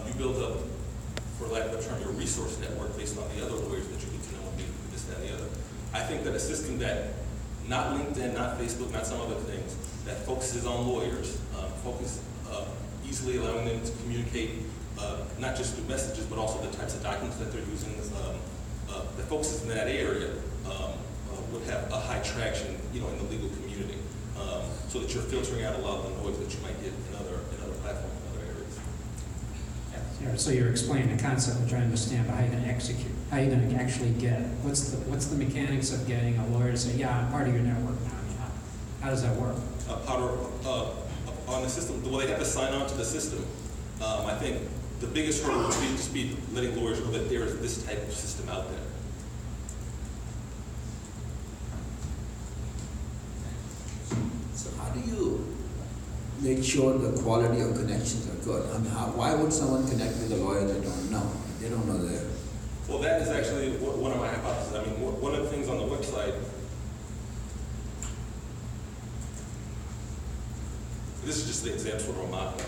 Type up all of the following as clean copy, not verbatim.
you build up, for lack of a term, your resource network based on the other lawyers that you get to know and meet, this, that, and the other. I think that a system that, not LinkedIn, not Facebook, not some other things, that focuses on lawyers, easily allowing them to communicate, not just through messages, but also the types of documents that they're using, that focuses in that area, would have a high traction, in the legal community, so that you're filtering out a lot of the noise that you might get in other platforms, in other areas. Yeah, so you're explaining the concept, which I understand, but how you're going to execute, how you're going to actually get, what's the mechanics of getting a lawyer to say, yeah, I'm part of your network now. I mean, how does that work? On the system, well, they have to sign on to the system. I think the biggest hurdle would be just be letting lawyers know that there is this type of system out there. So how do you make sure the quality of connections are good? I mean, why would someone connect with a lawyer they don't know? They don't know they're... Well, that is actually one of my hypotheses. I mean, one of the things on the website, this is just the example sort of a mock-up,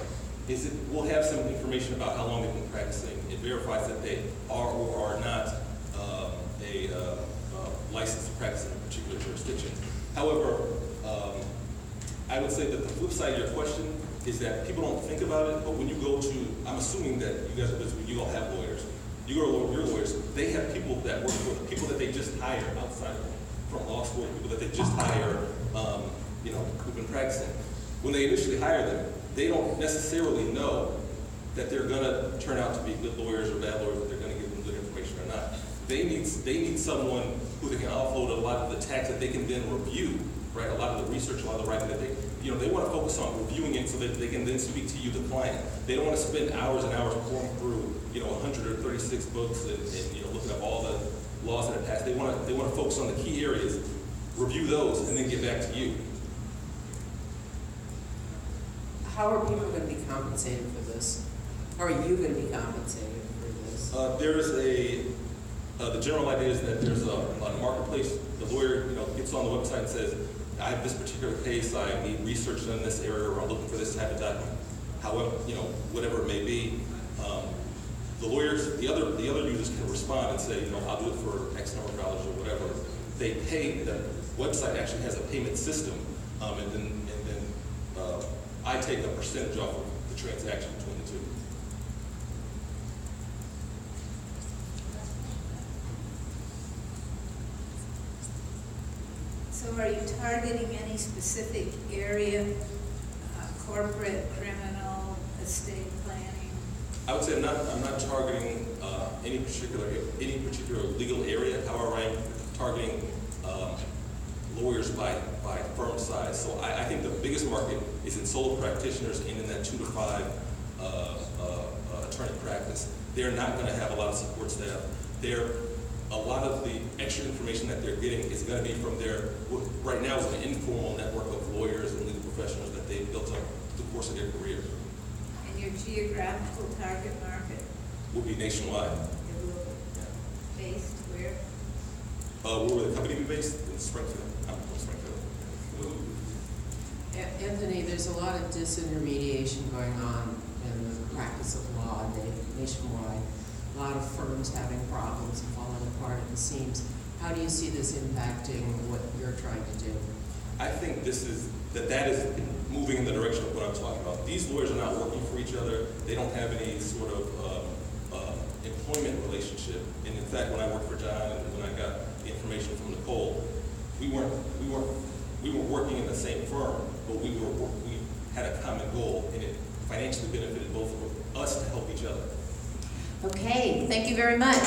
is it will have some information about how long they've been practicing. It verifies that they are or are not licensed to practice in a particular jurisdiction. However, I would say that the flip side of your question is that people don't think about it, but when you go to, I'm assuming that you guys are busy, you all have lawyers. You go to your lawyers, they have people that work for them, people that they just hire outside from law school, people that they just hire, who've been practicing. When they initially hire them, they don't necessarily know that they're going to turn out to be good lawyers or bad lawyers, that they're going to give them good information or not. They need someone who they can offload a lot of the tax that they can then review, right? A lot of the research, a lot of the writing that they want to focus on reviewing it so that they can then speak to you, the client. They don't want to spend hours and hours pouring through, 136 books and looking up all the laws that are passed. They want to focus on the key areas, review those, and then get back to you. How are people going to be compensated for this? How are you going to be compensated for this? The general idea is that there's a marketplace. The lawyer, gets on the website and says, I have this particular case, I need research done in this area, or I'm looking for this type of document. However, whatever it may be, the lawyers, the other users can respond and say, I'll do it for X number of dollars or whatever. They pay, the website actually has a payment system, and then I take a percentage off of the transaction between the two. So are you targeting any specific area, corporate, criminal, estate planning? I would say I'm not targeting any particular legal area. However, I'm targeting lawyers by firm size. So I think the biggest market is in solo practitioners and in that 2 to 5 attorney practice. They're not going to have a lot of support staff. A lot of the extra information that they're getting is going to be from what right now is an informal network of lawyers and legal professionals that they've built up through the course of their career. And your geographical target market? Will be nationwide. It will be based where? Where will the company be based? In Springfield. I'm from Springfield. Anthony, there's a lot of disintermediation going on in the practice of law nationwide. A lot of firms having problems and falling apart at the seams. How do you see this impacting what you're trying to do? I think that is moving in the direction of what I'm talking about. These lawyers are not working for each other. They don't have any sort of employment relationship. And in fact, when I worked for John and when I got the information from Nicole, we weren't working in the same firm, but we had a common goal, and it financially benefited both of us to help each other. Okay, thank you very much.